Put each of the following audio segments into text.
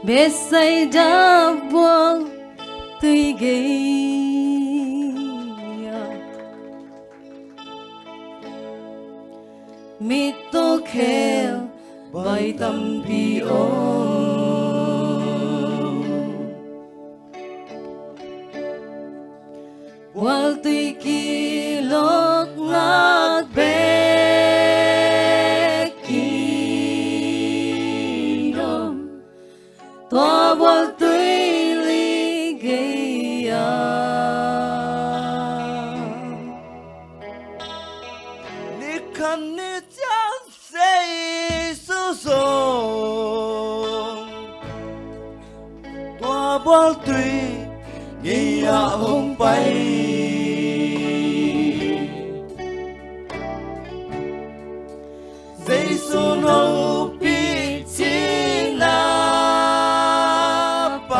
Bethsaida Bual tươi gầy mi tô khel bài tâm Piang Bual tươi kỳ lok ngạc bê kỳ nôm toa Bual tươi ly gầy你看你将谁诉讼，大波对你也红白，谁说我比起那般，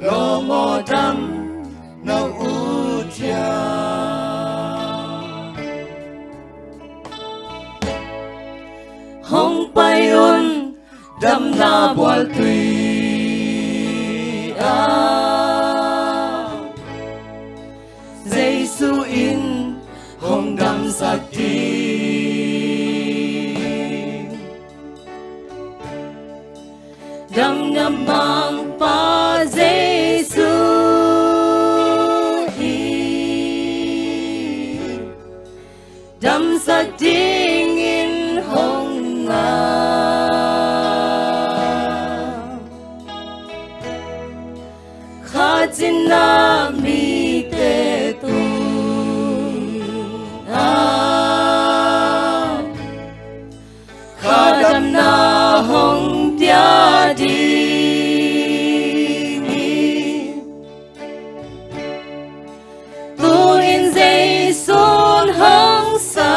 罗摩丹那无价。Hong payon dam na Bual tui Giêsu in hong dam sakti dam nam mang pa Giêsu in dam sakti in hong Khajina mi te tu Khadam na hong tia di Tu in dây son hong sa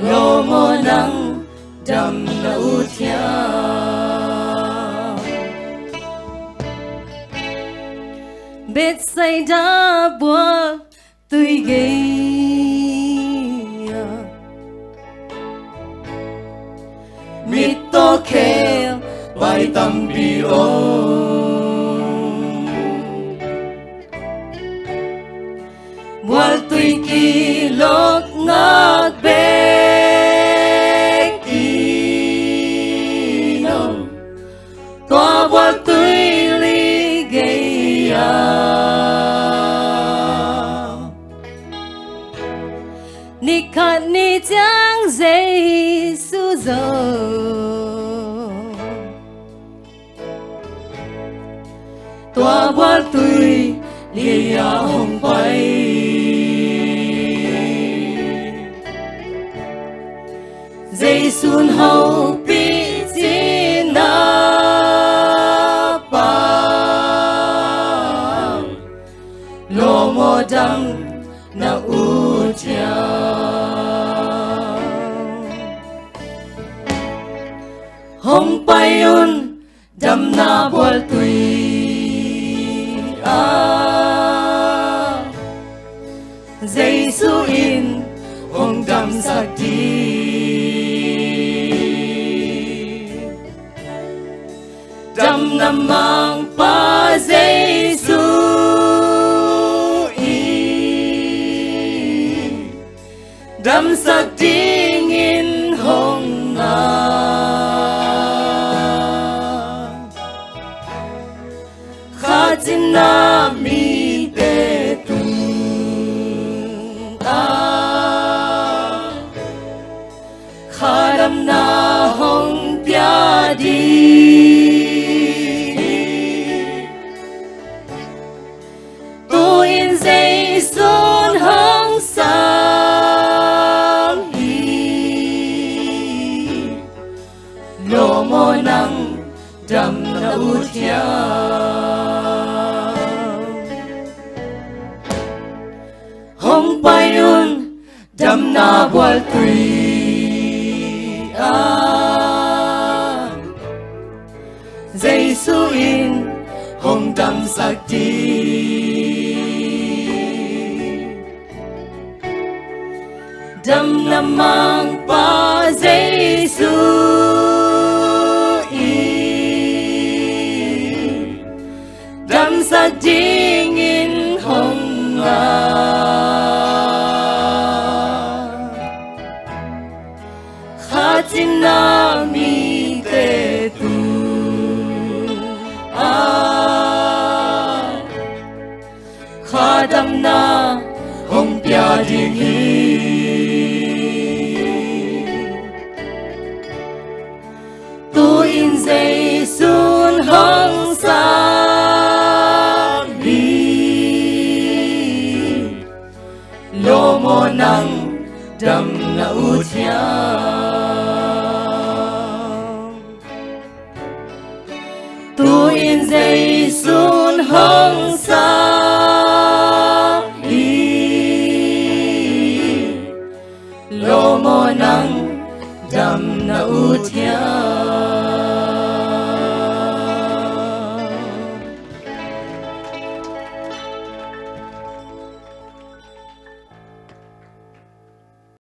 Lo mo nang dam na utia Bethsaida Bual tươi gầy mi tô khel bài tâm Piang Bual tươi kỳ lok ngạc bê kỳ nôm toa Bual tươi ly gầy Ni khát ni chẳng Giêsu toa Bual tươi lia hồng bay Giêsu hậu bị tin na pa lo mo dam na utia hong payon dam na Bual tui Giêsu in hong dam sakti dam nam mang pa Giêsu in dam sakti in hong Khajina mi te tu Khadam na hong pia di Tu in dây son hong sang Lo mo nang dam na utia Hong payon dam na Bual tui Giêsu in hong dam sakti đâm năm mang pa Giêsu đâm sa ding in hồng nga khát chính na mi te tu khát đâm na hồng pia ding hi tu in Giêsu hong sa lô mô năng đầm na u thiang tu in Giêsu hong sa lô mô năng đầm na u thiang